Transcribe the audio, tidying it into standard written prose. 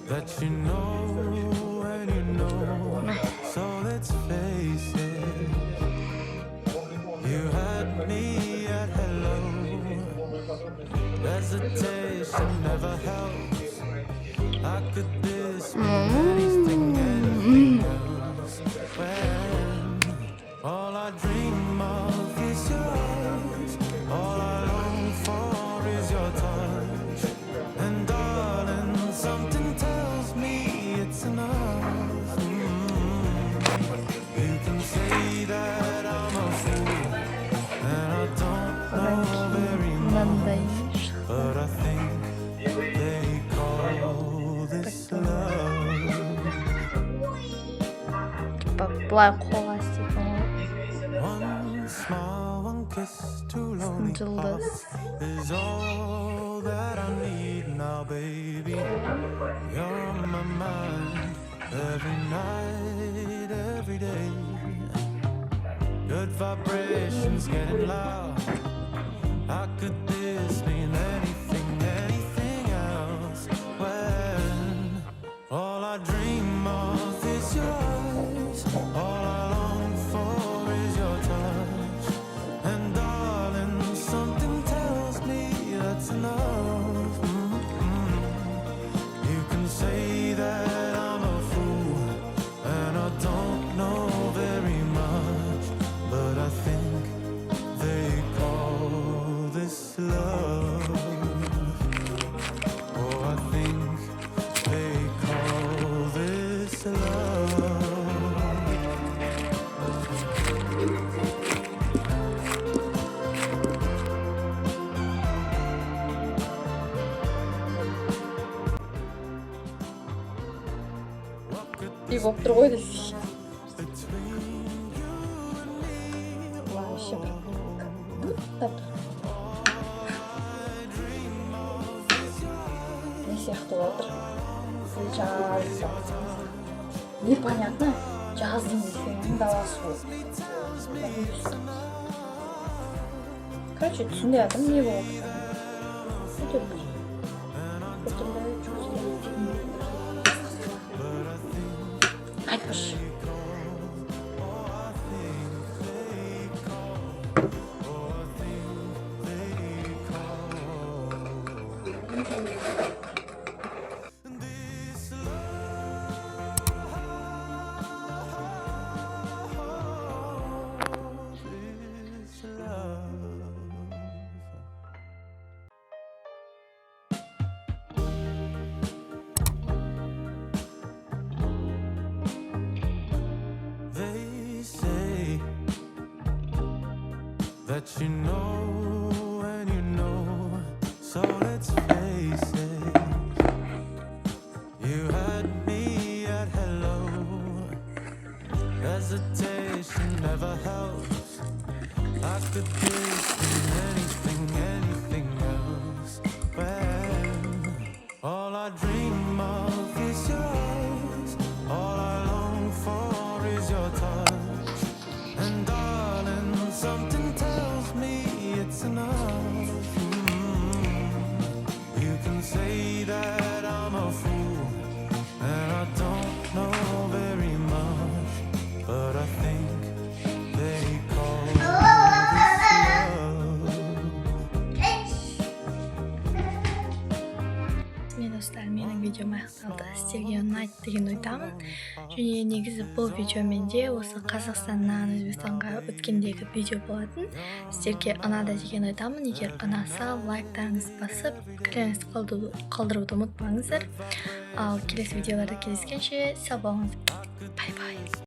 That you know and you know, so let's face it. You had me at hello. Hesitation never helps. How could this be anything else? When all I dream of is yours, all I long for is your touch, and darling, something tells me it's enough. You can say that I'm a fool, and I don't know very much, but I think they call this love. One smile, one kiss, two lonely hearts is all that I need now, baby. You're on my mind every night, every day. Good vibrations getting loud. How could this mean anything, anything else? When all I dream of is yours, all I long for is your touch, and darling, something tells me that's enough. You can say that I'm a fool, and I don't know very much, but I think they call this love. Oh, I think they call this love. 이거 엎드려 거야 됐어. 와, 씨. Не сияқты отыр. Жазды. Непонятно. Жаздым десең даласы ол. Короче, түсінбей жатырмын не болып жатыр. Айтпашы. That you know and you know, so let's face it. You had me at hello. Hesitation never helps. I could this mean anything, anything else? When all I dream of is yours, all I long for is your touch, and darling, something tells me it's enough. You can say that I'm a fool, and I don't know very much, but I think they call this love. Достар, менің видеом аяқталды. Сіздерге ұнайды деген ойдамын. Және негізі бұл видеомен де осы Қазақстаннан Өзбекстанға өткендегі видео болатын. Сіздерге ұнады деген ойдамын. Егер ұнаса, лайктарыңызды басып, пікіріңізді қалдыруды ұмытпаңыздар. Ал келесі видеоларда кездескенше сау болыңыздар. Бай-бай.